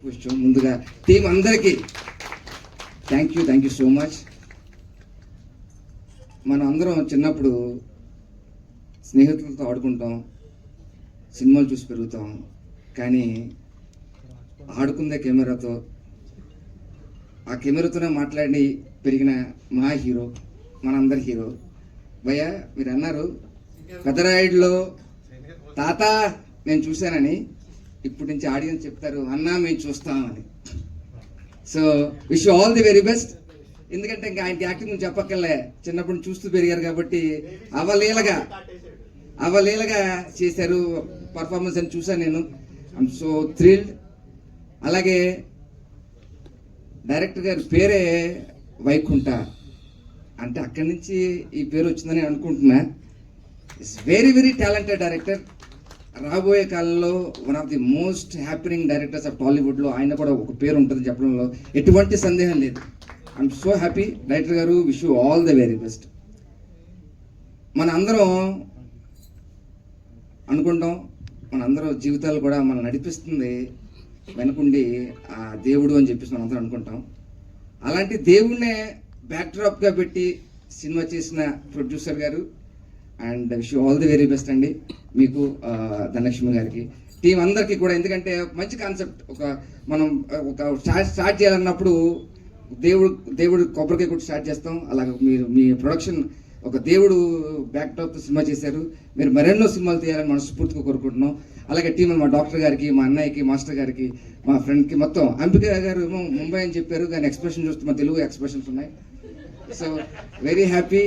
కొంచెం ముందుగా టీం అందరికీ థ్యాంక్ యూ సో మచ్. మనం అందరం చిన్నప్పుడు స్నేహితులతో ఆడుకుంటాం, సినిమాలు చూసి పెరుగుతాం, కానీ ఆడుకుందే కెమెరాతో, ఆ కెమెరాతోనే మాట్లాడి పెరిగిన మా హీరో, మనందరి హీరో. భయ్య మీరు అన్నారు పెద్దరాయుడులో తాత నేను చూశానని, ఇప్పటి నుంచి ఆడియన్స్ చెప్తారు అన్నా మేము చూస్తామని. So wish you all the very best. ఎందుకంటే ఇంకా ఆయనకి యాక్టింగ్ చెప్పక్కర్లే, చిన్నప్పుడు చూస్తూ పెరిగారు కాబట్టి అవలీలగా చేశారు పర్ఫార్మెన్స్ అని చూసాను నేను. I'm so thrilled. అలాగే డైరెక్టర్ గారి పేరే వైకుంఠ, అంటే అక్కడి నుంచి ఈ పేరు వచ్చిందని అనుకుంటున్నా. It's very talented director. రాబోయే కాలంలో one of the most happening directors of టాలీవుడ్లో ఆయన కూడా ఒక పేరు ఉంటుంది చెప్పడంలో ఎటువంటి సందేహం లేదు. ఐఎమ్ సో హ్యాపీ డైరెక్టర్ గారు. Wish you all the very best. మన అందరం అనుకుంటాం, మనందరం జీవితాలు కూడా మనం నడిపిస్తుంది వెనకుండి ఆ దేవుడు అని చెప్పేసి మనం అందరం అనుకుంటాం. అలాంటి దేవుడినే బ్యాక్డ్రాప్గా పెట్టి సినిమా చేసిన ప్రొడ్యూసర్ గారు, and wish you all the very best అండి మీకు, ధనలక్ష్మి గారికి, టీం అందరికీ కూడా. ఎందుకంటే మంచి కాన్సెప్ట్, మనం స్టార్ట్ చేయాలన్నప్పుడు దేవుడు కొబ్బరికాయ కూడా స్టార్ట్ చేస్తాం. అలాగే మీరు మీ ప్రొడక్షన్ ఒక దేవుడు బ్యాక్డ్రాప్తో సినిమా చేశారు. మీరు మరెన్నో సినిమాలు తీయాలని మనస్ఫూర్తిగా కోరుకుంటున్నాం. అలాగే టీం మా డాక్టర్ గారికి, మా అన్నయ్యకి, మాస్టర్ గారికి, మా ఫ్రెండ్కి, మొత్తం అంబిక గారు ఏమో ముంబై అని చెప్పారు, కానీ ఎక్స్ప్రెషన్ చూస్తే మా తెలుగు ఎక్స్ప్రెషన్స్ ఉన్నాయి. So very happy.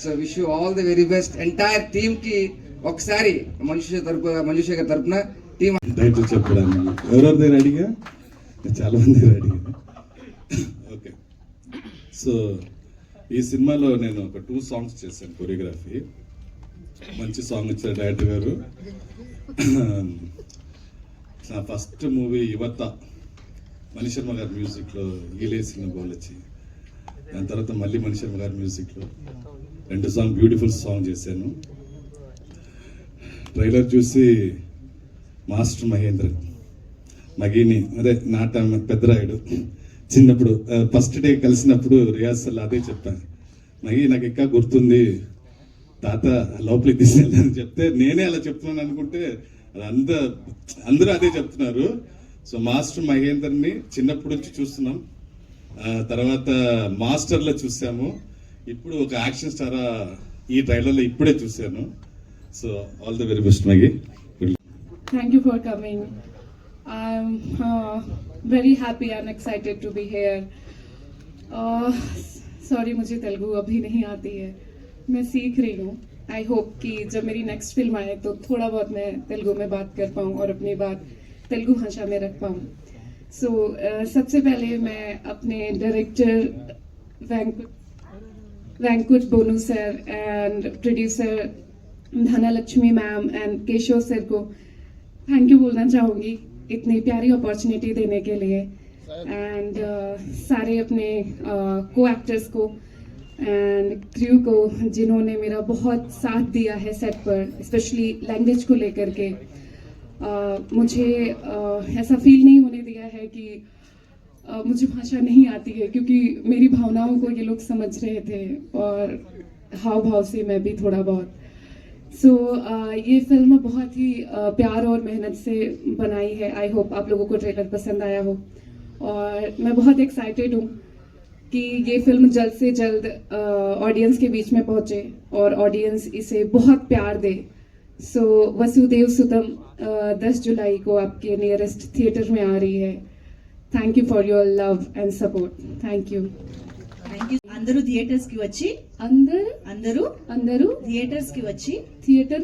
So wish you all the very best entire టీమ్కి. ఒకసారి మంజుష గారి తరపున టీం టైటిల్ చెప్పడానికి ఎవరెవరి దగ్గర అడిగా, చాలా మంది దగ్గర అడిగా. ఓకే, సో ఈ సినిమాలో నేను ఒక 2 songs చేశాను కొరియోగ్రఫీ. మంచి సాంగ్ ఇచ్చారు డైరెక్టర్ గారు. నా ఫస్ట్ మూవీ యువత, మణిశర్మ గారి మ్యూజిక్లో ఈలేసిన బోలొచ్చి, దాని తర్వాత మళ్ళీ మణిశర్మ గారి మ్యూజిక్లో 2 songs బ్యూటిఫుల్ సాంగ్ చేశాను. ట్రైలర్ చూసి మాస్టర్ మహేంద్రన్, మగిని, అదే నాట పెద్దరాయుడు, చిన్నప్పుడు ఫస్ట్ డే కలిసినప్పుడు రిహార్సల్ అదే చెప్పాను, మగి నాకు ఇంకా గుర్తుంది తాత లోపలికి తీసుకెళ్ళని చెప్తే నేనే అలా చెప్తున్నాను అనుకుంటే అందరూ అదే చెప్తున్నారు. సో మాస్టర్ మహేందర్ని చిన్నప్పటి నుంచి చూస్తున్నాం, తర్వాత మాస్టర్లో చూసాము, ఇప్పుడు ఒక యాక్షన్ స్టార్ ఈ ట్రైలర్లో ఇప్పుడే చూశాను. So all the very best Magi. Thank you for coming. I'm very happy and excited to be here. Sorry मुझे तेलुगु अभी नहीं आती है, मैं सीख रही हूँ. आई होप कि जब मेरी नेक्स्ट फिल्म आए तो थोड़ा बहुत मैं तेलुगु में बात कर पाऊँ और अपनी बात तेलुगु भाषा में रख पाऊँ. सो सबसे पहले मैं अपने director Venkat Bonu sir and producer Dhanalakshmi ma'am and Keshav sir को थैंक यू बोलना चाहूँगी इतनी प्यारी अपॉर्चुनिटी देने के लिए. एंड सारे अपने को एक्टर्स को एंड क्रू को जिन्होंने मेरा बहुत साथ दिया है सेट पर, स्पेशली लैंग्वेज को लेकर के. मुझे ऐसा फील नहीं होने दिया है कि मुझे भाषा नहीं आती है, क्योंकि मेरी भावनाओं को ये लोग समझ रहे थे और हाव भाव से मैं भी थोड़ा बहुत. सो ये फिल्म बहुत ही प्यार और मेहनत से बनाई है. आई होप आप लोगों को ट्रेलर पसंद आया हो, और मैं बहुत एक्साइटेड हूँ कि ये फिल्म जल्द से जल्द ऑडियंस के बीच में पहुँचे और ऑडियंस इसे बहुत प्यार दे. सो वसुदेव सुतम 10 जुलाई को आपके नियरेस्ट थिएटर में आ रही है. Thank you for your love and support. Thank you. అందరూ థియేటర్స్ కి వచ్చి అందరూ థియేటర్స్ కి వచ్చి థియేటర్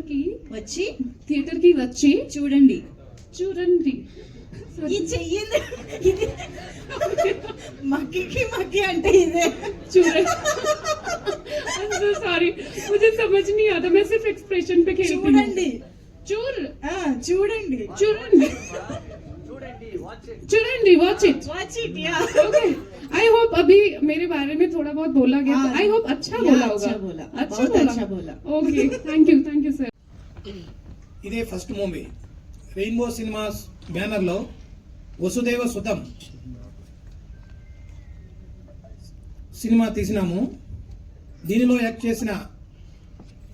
కి వచ్చి చూడండి. ఈ చెయ్యింది ఇది మక్కి అంటే ఇదే చూడండి. सॉरी मुझे समझ नहीं आता, मैं सिर्फ एक्सप्रेशन पे खेलती हूँ. चूरंडी वॉच इट या ओके. आई होप अभी मेरे बारे में थोड़ा बहुत बोला गया, आई होप अच्छा बोला होगा. अच्छा बोला. Okay thank you sir. ఇదే ఫస్ట్ మూవీ రెయిన్బో సినిమాస్ బ్యానర్లో వసుదేవ సుతం సినిమా తీసినాము. దీనిలో యాక్ట్ చేసిన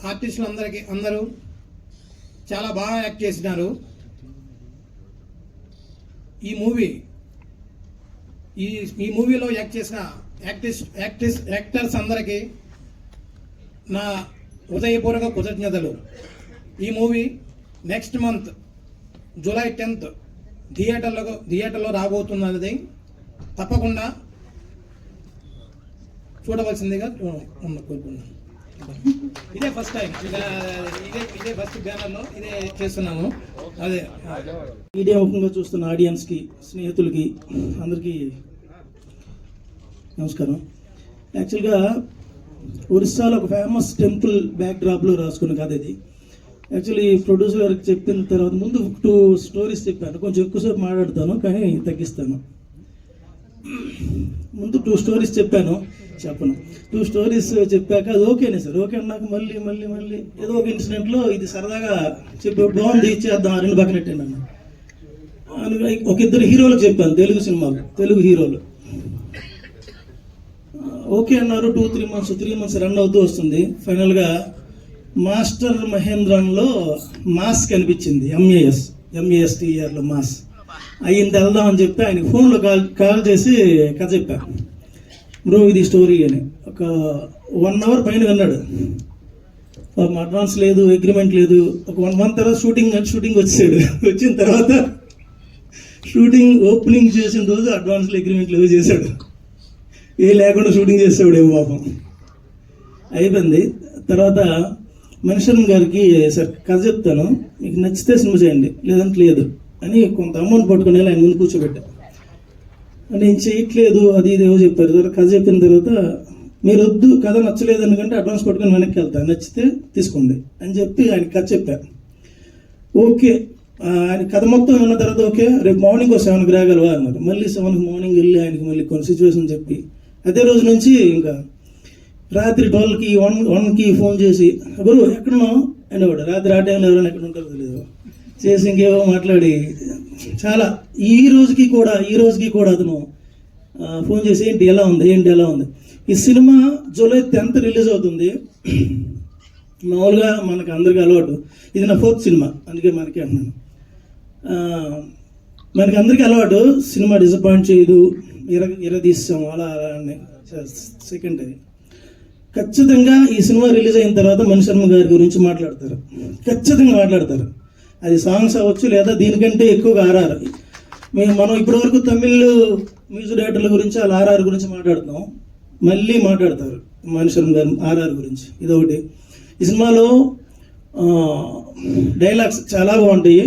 ఆర్టిస్టులు అందరూ చాలా బాగా యాక్ట్ చేసినారు. ఈ మూవీలో యాక్ట్ చేసిన యాక్టర్స్ అందరికీ నా హృదయపూర్వక కృతజ్ఞతలు. ఈ movie next month July 10th థియేటర్లో రాబోతున్నది. తప్పకుండా చూడవలసిందిగా కోరుకున్నాను. ఇదే ఫస్ట్ టైం, ఇదే ఫస్ట్ బ్యానర్లో ఇదే చేస్తున్నాము. అదే మీడియా ముఖంగా చూస్తున్న ఆడియన్స్కి, స్నేహితులకి అందరికీ నమస్కారం. యాక్చువల్గా ఒరిస్సాలో ఒక ఫేమస్ టెంపుల్ బ్యాక్ డ్రాప్లో రాసుకున్న కథ ఇది. యాక్చువల్లీ ప్రొడ్యూసర్ గారికి చెప్పిన తర్వాత ముందు 2 స్టోరీస్ చెప్పాను. కొంచెం ఎక్కువసేపు మాట్లాడతాను కానీ తగ్గిస్తాను. ముందు 2 స్టోరీస్ చెప్పను. 2 స్టోరీస్ చెప్పాక అది ఓకేనే సార్, ఓకే అన్నాక మళ్ళీ ఏదో ఒక ఇన్సిడెంట్లో ఇది సరదాగా చెప్పి బాగుంది ఇచ్చేద్దాం 2 పక్కనెట్టండి అన్న. ఒక 2 హీరోలకు చెప్పాను, తెలుగు సినిమాలు, తెలుగు హీరోలు. ఓకే అన్నారు. 3 మంత్స్ రన్ అవుతూ వస్తుంది. ఫైనల్గా మాస్టర్ మహేంద్రంలో మాస్ కనిపించింది. MASTERలో మాస్ అయ్యింది, వెళ్దామని చెప్పి ఆయన ఫోన్లో కాల్ చేసి కథ చెప్పా. బ్రో ఇది స్టోరీ అని ఒక 1 hour పైన విన్నాడు. అడ్వాన్స్ లేదు, అగ్రిమెంట్ లేదు. ఒక 1 month తర్వాత షూటింగ్ వచ్చాడు. వచ్చిన తర్వాత షూటింగ్ ఓపెనింగ్ చేసిన రోజు అడ్వాన్స్లో అగ్రిమెంట్ లేవు చేశాడు. ఏ లేకుండా షూటింగ్ చేసాడు ఏమో పాపం. అయిపోయింది. తర్వాత మనిషం గారికి సార్ కథ చెప్తాను, మీకు నచ్చితే సినిమా చేయండి, లేదంటే లేదు అని కొంత అమౌంట్ పట్టుకుని ఆయన ముందు కూర్చోబెట్టా. నేను చేయట్లేదు అది ఇదేవో చెప్పారు. తర్వాత కథ చెప్పిన తర్వాత మీరు వద్దు, కథ నచ్చలేదు ఎందుకంటే అడ్వాన్స్ పట్టుకొని వెనక్కి వెళ్తా, నచ్చితే తీసుకోండి అని చెప్పి ఆయన కథ చెప్పా. ఓకే ఆయన కథ మొత్తం విన్న తర్వాత ఓకే రేపు మార్నింగ్ 7కి రాగలవా అన్నారు. మళ్ళీ 7కి మార్నింగ్ వెళ్ళి ఆయనకి మళ్ళీ కొన్ని సిచ్యువేషన్ చెప్పి అదే రోజు నుంచి ఇంకా రాత్రి 12కి 1కి ఫోన్ చేసి గురు ఎక్కడున్నావు అనేవాడు. రాత్రి ఆ టైంలో ఎవరైనా ఎక్కడ ఉంటారో తెలియదు. చేసి ఇంకేవో మాట్లాడి చాలా ఈ రోజుకి కూడా అతను ఫోన్ చేసి ఏంటి ఎలా ఉంది. ఈ సినిమా జూలై 10th రిలీజ్ అవుతుంది. మామూలుగా మనకు అందరికీ అలవాటు, ఇది నా 4th సినిమా, అందుకే మనకి అంటున్నాను. మనకి అందరికీ అలవాటు సినిమా డిసప్పాయింట్ చేయదు, ఇరదీస్తాం అలా సెకండ్. అది ఖచ్చితంగా ఈ సినిమా రిలీజ్ అయిన తర్వాత మణిశర్మ గారి గురించి ఖచ్చితంగా మాట్లాడతారు. అది సాంగ్స్ అవ్వచ్చు లేదా దీనికంటే ఎక్కువగా RR. మనం ఇప్పటివరకు తమిళ్ మ్యూజిక్ డైరెక్టర్ల గురించి వాళ్ళ RR గురించి మాట్లాడుతున్నాం, మళ్ళీ మాట్లాడతారు మణిశర్మ గారు RR గురించి. ఇదొకటి. ఈ సినిమాలో డైలాగ్స్ చాలా బాగుంటాయి.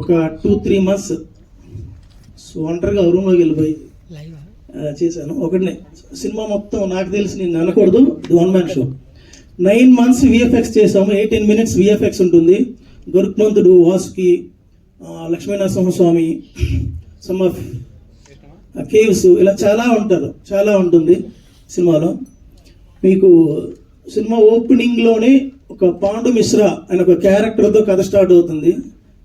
ఒక 2-3 months ఒంటరిగా రూమ్లోకి వెళ్ళిపోయి చేశాను ఒకటినే. సినిమా మొత్తం నాకు తెలిసి నేను అనకూడదు, ఇది 1 man show. 9 months VFX చేసాము. 18 minutes VFX ఉంటుంది. గరుత్మంతుడు, Vasuki, Lakshminarasimhaswamy, some of caves, ఇలా చాలా ఉంటుంది సినిమాలో. మీకు సినిమా ఓపెనింగ్లోనే ఒక పాండు మిశ్రా అనే ఒక క్యారెక్టర్తో కథ స్టార్ట్ అవుతుంది.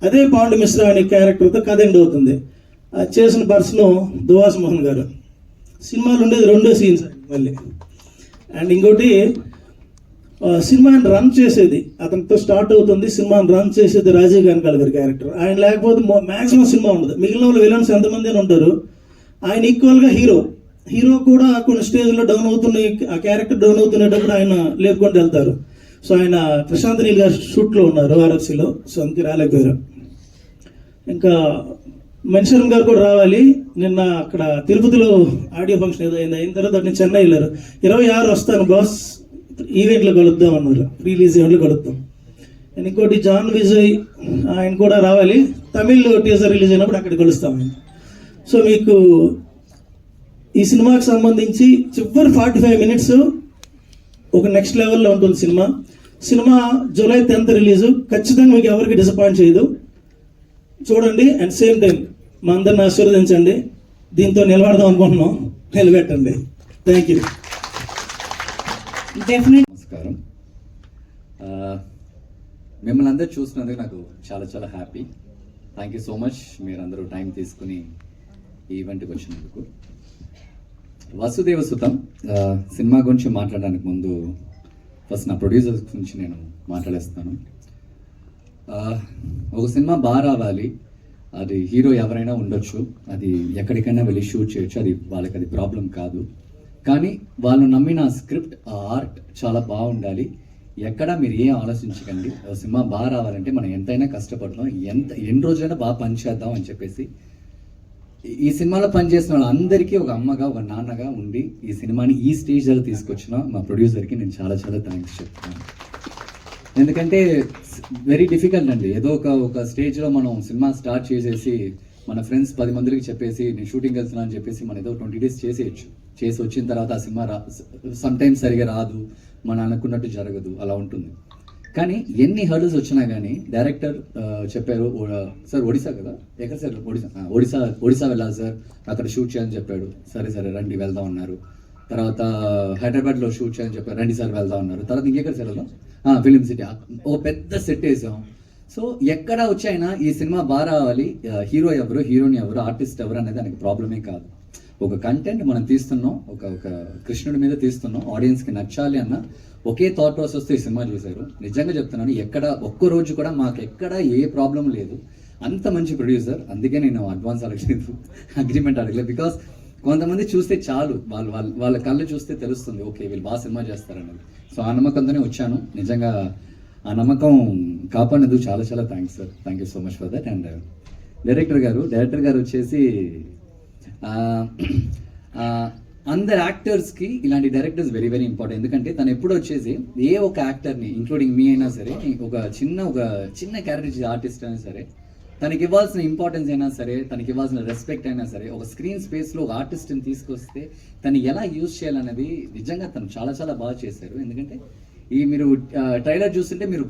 అదే పాండు మిశ్రా అనే క్యారెక్టర్తో కథ ఎండ్ అవుతుంది. చేసిన పర్సన్ దువాస్ మోహన్ గారు. సినిమాలో ఉండేది 2 scenes మళ్ళీ. అండ్ ఇంకోటి సినిమాని రన్ చేసేది అతనితో స్టార్ట్ అవుతుంది. సినిమాని రన్ చేసేది రాజీవ్ కనకాల గారి క్యారెక్టర్. ఆయన లేకపోతే మ్యాక్సిమం సినిమా ఉండదు. మిగిలిన వాళ్ళు విలన్స్ ఎంతమంది అని ఉంటారు, ఆయన ఈక్వల్గా హీరో కూడా కొన్ని స్టేజ్లో డౌన్ అవుతున్నాయి, ఆ క్యారెక్టర్ డౌన్ అవుతున్నప్పుడు ఆయన లేపుకుంటూ వెళ్తారు. సో ఆయన ప్రశాంత్ నీల్ గారు షూట్లో ఉన్నారు RFCలో, సో అందుకే రాలేకపోయారు. ఇంకా మణిశర్మ గారు కూడా రావాలి. నిన్న అక్కడ తిరుపతిలో ఆడియో ఫంక్షన్ ఏదో అయిన తర్వాత నేను చెన్నై వెళ్ళారు. 26 వస్తాను బాస్, ఈవెంట్లో కలుద్దాం అన్నారు, రిలీజ్ ఈవెంట్లో కలుద్దాం. అండ్ ఇంకోటి జాన్ విజయ్ ఆయన కూడా రావాలి. తమిళ్ టీజర్ రిలీజ్ అయినప్పుడు అక్కడ కలుస్తాం. సో మీకు ఈ సినిమాకి సంబంధించి చివరి 45 minutes ఒక నెక్స్ట్ లెవెల్లో ఉంటుంది సినిమా. July 10th release. ఖచ్చితంగా మీకు ఎవరికి డిసప్పాయింట్ చేయదు, చూడండి. అండ్ సేమ్ టైం మా అందరిని ఆశీర్వదించండి. దీంతో నిలబడదాం అనుకుంటున్నాం, నిలబెట్టండి. Thank you. నమస్కారం. మిమ్మల్ని అందరూ చూసినందుకు నాకు చాలా happy. Thank you so much మీరందరూ టైం తీసుకుని ఈ ఈవెంట్కి వచ్చినందుకు. వసుదేవ సుతం సినిమా గురించి మాట్లాడడానికి ముందు ఫస్ట్ నా ప్రొడ్యూసర్ గురించి నేను మాట్లాడేస్తాను. ఒక సినిమా బాగా రావాలి, అది హీరో ఎవరైనా ఉండొచ్చు, అది ఎక్కడికైనా వెళ్ళి షూట్ చేయొచ్చు, అది వాళ్ళకి అది ప్రాబ్లం కాదు. కానీ వాళ్ళు నమ్మిన స్క్రిప్ట్, ఆ ఆర్ట్ చాలా బాగుండాలి. ఎక్కడ మీరు ఏం ఆలోచించకండి. సినిమా బాగా రావాలంటే మనం ఎంతైనా కష్టపడతాం, ఎన్ని రోజులైనా బాగా పనిచేద్దాం అని చెప్పేసి ఈ సినిమాలో పనిచేసిన వాళ్ళందరికీ ఒక అమ్మగా ఒక నాన్నగా ఉండి ఈ సినిమాని ఈ స్టేజ్ దగ్గర తీసుకొచ్చిన మా ప్రొడ్యూసర్కి నేను చాలా చాలా థ్యాంక్స్ చెప్తున్నాను. ఎందుకంటే వెరీ డిఫికల్ట్ అండి. ఏదో ఒక స్టేజ్లో మనం సినిమా స్టార్ట్ చేసేసి మన ఫ్రెండ్స్ 10 మందికి చెప్పేసి నేను షూటింగ్ వెళ్తున్నా అని చెప్పేసి మనం ఏదో 20 days చేసి వచ్చిన తర్వాత ఆ సినిమా సమ్ టైమ్స్ సరిగా రాదు, మనం అనుకున్నట్టు జరగదు, అలా ఉంటుంది. కానీ ఎన్ని హర్డల్స్ వచ్చినా కానీ డైరెక్టర్ చెప్పారు, సార్ ఒడిశా కదా, ఎక్కడ సార్ ఒడిశా వెళ్ళాలి సార్, అక్కడ షూట్ చేయాలని చెప్పాడు. సరే రండి వెళ్దాం అన్నారు. తర్వాత హైదరాబాద్లో షూట్ చేయాలని చెప్పారు, రండి సార్ వెళ్దాం అన్నారు. తర్వాత ఇంకెక్కడ సార్ వెళ్దాం, ఫిలిం సిటీ, ఒక పెద్ద సెట్ వేసాం. సో ఎక్కడ వచ్చాయినా ఈ సినిమా బాగా రావాలి, హీరో ఎవరు, హీరోయిన్ ఎవరు, ఆర్టిస్ట్ ఎవరు అనేది దానికి ప్రాబ్లమే కాదు. ఒక కంటెంట్ మనం తీస్తున్నాం, ఒక కృష్ణుడి మీద తీస్తున్నాం, ఆడియన్స్కి నచ్చాలి అన్న ఒకే థాట్ ప్రాసెస్తో ఈ సినిమా చేశారు. నిజంగా చెప్తున్నాను, ఎక్కడ ఒక్క రోజు కూడా మాకు ఎక్కడ ఏ ప్రాబ్లం లేదు. అంత మంచి ప్రొడ్యూసర్. అందుకే నేను అడ్వాన్స్ అడగలేదు, అగ్రిమెంట్ అడగలేదు. బికాస్ కొంతమంది చూస్తే చాలు, వాళ్ళ కళ్ళు చూస్తే తెలుస్తుంది, ఓకే వీళ్ళు బాగా సినిమా చేస్తారన్నది. సో ఆ నమ్మకంతోనే వచ్చాను. నిజంగా ఆ నమ్మకం కాపాడినందుకు చాలా చాలా thanks sir. Thank you so much for that. And director గారు వచ్చేసి అందరు యాక్టర్స్కి ఇలాంటి డైరెక్టర్స్ వెరీ వెరీ ఇంపార్టెంట్. ఎందుకంటే తను ఎప్పుడు వచ్చేసి ఏ ఒక యాక్టర్ని, ఇంక్లూడింగ్ మీ అయినా సరే, ఒక చిన్న క్యారెక్టర్ ఆర్టిస్ట్ అయినా సరే, తనకి ఇవ్వాల్సిన ఇంపార్టెన్స్ అయినా సరే, తనకి ఇవ్వాల్సిన రెస్పెక్ట్ అయినా సరే, ఒక స్క్రీన్ స్పేస్లో ఒక ఆర్టిస్ట్ని తీసుకొస్తే తను ఎలా యూజ్ చేయాలనేది నిజంగా తను చాలా చాలా బాగా చేశారు. ఎందుకంటే మీరు ట్రైలర్ చూస్తుంటే మీరు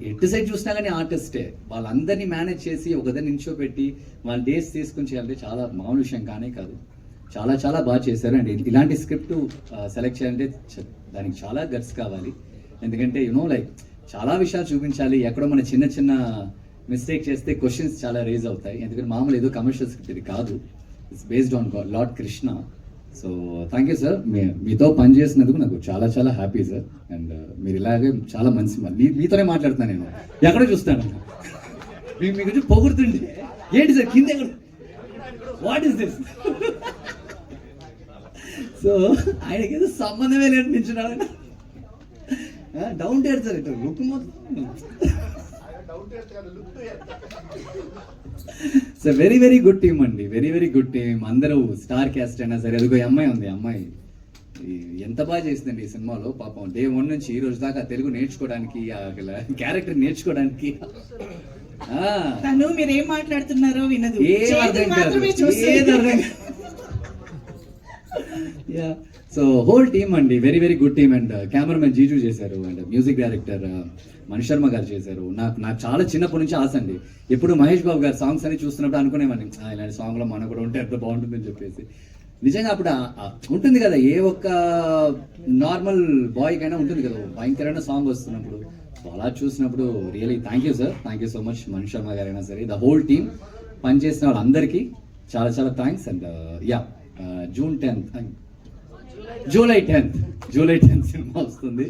ఎటు సైడ్ చూసినా కానీ ఆర్టిస్టే, వాళ్ళందరినీ మేనేజ్ చేసి ఒకదాన్ని నించోబెట్టి వాళ్ళ డేస్ తీసుకుని చేయాలంటే చాలా మామూలు విషయం కానే కాదు. చాలా చాలా బాగా చేశారు. అండ్ ఇలాంటి స్క్రిప్ట్ సెలెక్ట్ చేయాలంటే దానికి చాలా గట్స్ కావాలి. ఎందుకంటే లైక్ చాలా విషయాలు చూపించాలి. ఎక్కడో మన చిన్న మిస్టేక్ చేస్తే క్వశ్చన్స్ చాలా రేజ్ అవుతాయి. ఎందుకంటే మామూలు ఏదో కమర్షియల్ స్క్రిప్ట్ ఇది కాదు, it's based on lord Krishna. So thank you sir. మీతో పనిచేసినందుకు నాకు చాలా చాలా హ్యాపీ సార్. అండ్ మీరు ఇలాగే చాలా మంచి మీతోనే మాట్లాడుతున్నాను, నేను ఎక్కడో చూస్తాను మీ గురించి పొగుడుతుండే. ఏంటి సార్ కింద ఎక్కడ, వాట్ ఈస్ దిస్? సో ఆయనకి ఏదో సంబంధమే లేదు నించున్నాడు. డౌన్ టు ఎర్త్ సార్, ఇటు లుక్ మొత్తం. So very very good team అండి, వెరీ వెరీ గుడ్ టీమ్. అందరూ స్టార్ క్యాస్ట్ అయినా సరే. అదిగో అమ్మాయి ఉంది, అమ్మాయి ఎంత బాగా చేసిందండి ఈ సినిమాలో. పాపం డే 1 నుంచి ఈ రోజు దాకా తెలుగు నేర్చుకోవడానికి, క్యారెక్టర్ నేర్చుకోవడానికి తను మీరేం మాట్లాడుతున్నారో వినదు, ఏం అర్థం కాదు. సో హోల్ టీమ్ అండి, very very good team. And cameraman Jiju చేశారు, and music director Mani Sharma గారు చేశారు. నాకు చాలా చిన్నప్పటి నుంచి ఆశ అండి. ఎప్పుడు మహేష్ బాబు గారు సాంగ్స్ అని చూస్తున్నప్పుడు అనుకునేవాడిని, ఇలాంటి సాంగ్లో మనం కూడా ఉంటే ఎంత బాగుంటుందని చెప్పేసి. నిజంగా అప్పుడు ఉంటుంది కదా, ఏ ఒక్క నార్మల్ బాయ్కైనా ఉంటుంది కదా భయంకరమైన సాంగ్ వస్తున్నప్పుడు. సో అలా చూసినప్పుడు really thank you sir, thank you so much. Mani Sharma గారైనా సరే, ద హోల్ టీమ్ పనిచేసిన వాళ్ళందరికీ చాలా చాలా thanks. And July 10th cinema వస్తుంది.